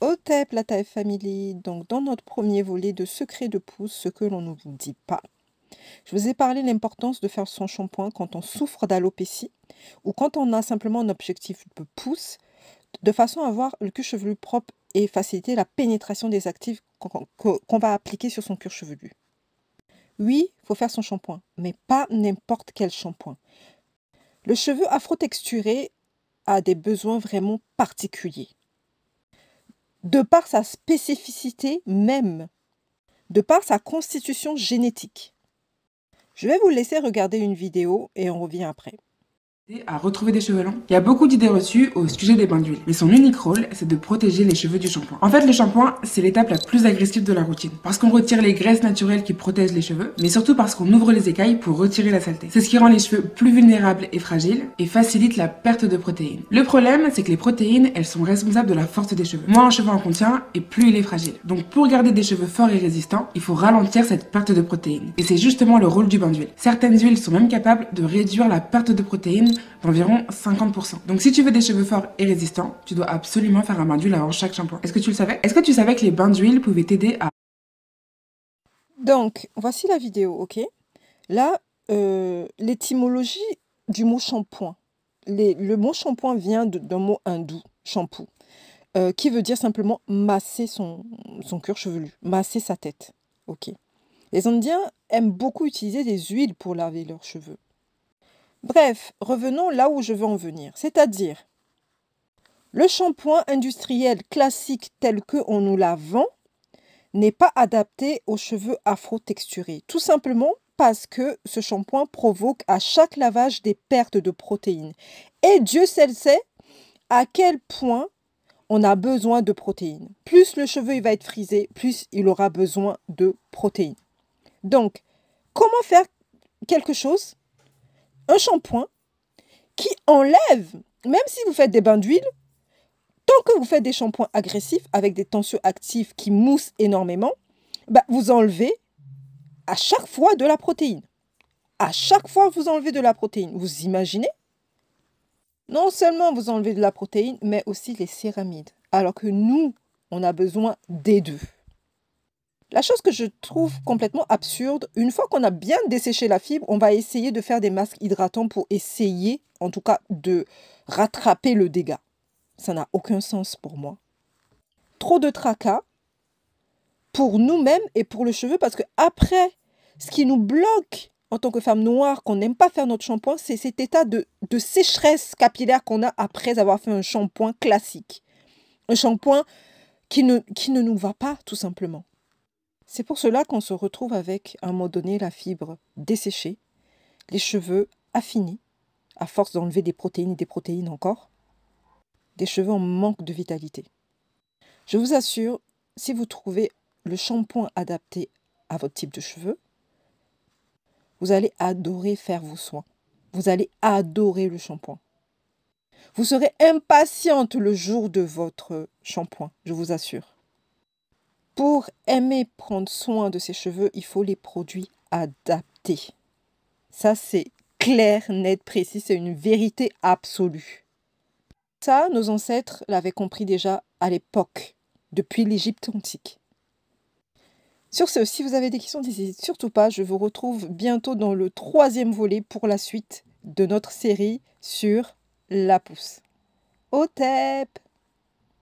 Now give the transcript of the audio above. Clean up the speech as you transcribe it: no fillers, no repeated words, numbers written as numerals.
Otep, la taille family. Donc, dans notre premier volet de secret de pouce, ce que l'on ne vous dit pas. Je vous ai parlé de l'importance de faire son shampoing quand on souffre d'alopécie ou quand on a simplement un objectif de pouce, de façon à avoir le cuir chevelu propre et faciliter la pénétration des actifs qu'on va appliquer sur son cuir chevelu. Oui, il faut faire son shampoing, mais pas n'importe quel shampoing. Le cheveu afro-texturé a des besoins vraiment particuliers. De par sa spécificité même, de par sa constitution génétique. Je vais vous laisser regarder une vidéo et on revient après. À retrouver des cheveux longs. Il y a beaucoup d'idées reçues au sujet des bains d'huile, mais son unique rôle, c'est de protéger les cheveux du shampoing. En fait, le shampoing, c'est l'étape la plus agressive de la routine, parce qu'on retire les graisses naturelles qui protègent les cheveux, mais surtout parce qu'on ouvre les écailles pour retirer la saleté. C'est ce qui rend les cheveux plus vulnérables et fragiles, et facilite la perte de protéines. Le problème, c'est que les protéines, elles sont responsables de la force des cheveux. Moins un cheveu en contient, et plus il est fragile. Donc pour garder des cheveux forts et résistants, il faut ralentir cette perte de protéines. Et c'est justement le rôle du bain d'huile. Certaines huiles sont même capables de réduire la perte de protéines d'environ 50%. Donc si tu veux des cheveux forts et résistants, tu dois absolument faire un bain d'huile avant chaque shampoing. Est-ce que tu le savais? Est-ce que tu savais que les bains d'huile pouvaient t'aider à... Donc, voici la vidéo, ok? Là, l'étymologie du mot shampoing. Le mot shampoing vient d'un mot hindou, shampoo, qui veut dire simplement masser son cuir chevelu, masser sa tête, ok? Les Indiens aiment beaucoup utiliser des huiles pour laver leurs cheveux. Bref, revenons là où je veux en venir, c'est-à-dire le shampoing industriel classique tel qu'on nous la vend n'est pas adapté aux cheveux afro-texturés, tout simplement parce que ce shampoing provoque à chaque lavage des pertes de protéines. Et Dieu seul sait à quel point on a besoin de protéines. Plus le cheveu il va être frisé, plus il aura besoin de protéines. Donc, comment faire quelque chose, un shampoing, qui enlève, même si vous faites des bains d'huile, tant que vous faites des shampoings agressifs avec des tensioactifs qui moussent énormément, bah, vous enlevez à chaque fois de la protéine. À chaque fois, vous enlevez de la protéine. Vous imaginez? Non seulement vous enlevez de la protéine, mais aussi les céramides. Alors que nous, on a besoin des deux. La chose que je trouve complètement absurde, une fois qu'on a bien desséché la fibre, on va essayer de faire des masques hydratants pour essayer, en tout cas, de rattraper le dégât. Ça n'a aucun sens pour moi. Trop de tracas pour nous-mêmes et pour le cheveu, parce que après, ce qui nous bloque en tant que femme noire, qu'on n'aime pas faire notre shampoing, c'est cet état de sécheresse capillaire qu'on a après avoir fait un shampoing classique. Un shampoing qui ne nous va pas, tout simplement. C'est pour cela qu'on se retrouve avec, à un moment donné, la fibre desséchée, les cheveux affinés, à force d'enlever des protéines et des protéines encore, des cheveux en manque de vitalité. Je vous assure, si vous trouvez le shampoing adapté à votre type de cheveux, vous allez adorer faire vos soins. Vous allez adorer le shampoing. Vous serez impatiente le jour de votre shampoing, je vous assure. Pour aimer prendre soin de ses cheveux, il faut les produits adaptés. Ça, c'est clair, net, précis, c'est une vérité absolue. Ça, nos ancêtres l'avaient compris déjà à l'époque, depuis l'Égypte antique. Sur ce, si vous avez des questions, n'hésitez surtout pas. Je vous retrouve bientôt dans le 3e volet pour la suite de notre série sur la pousse. Otep!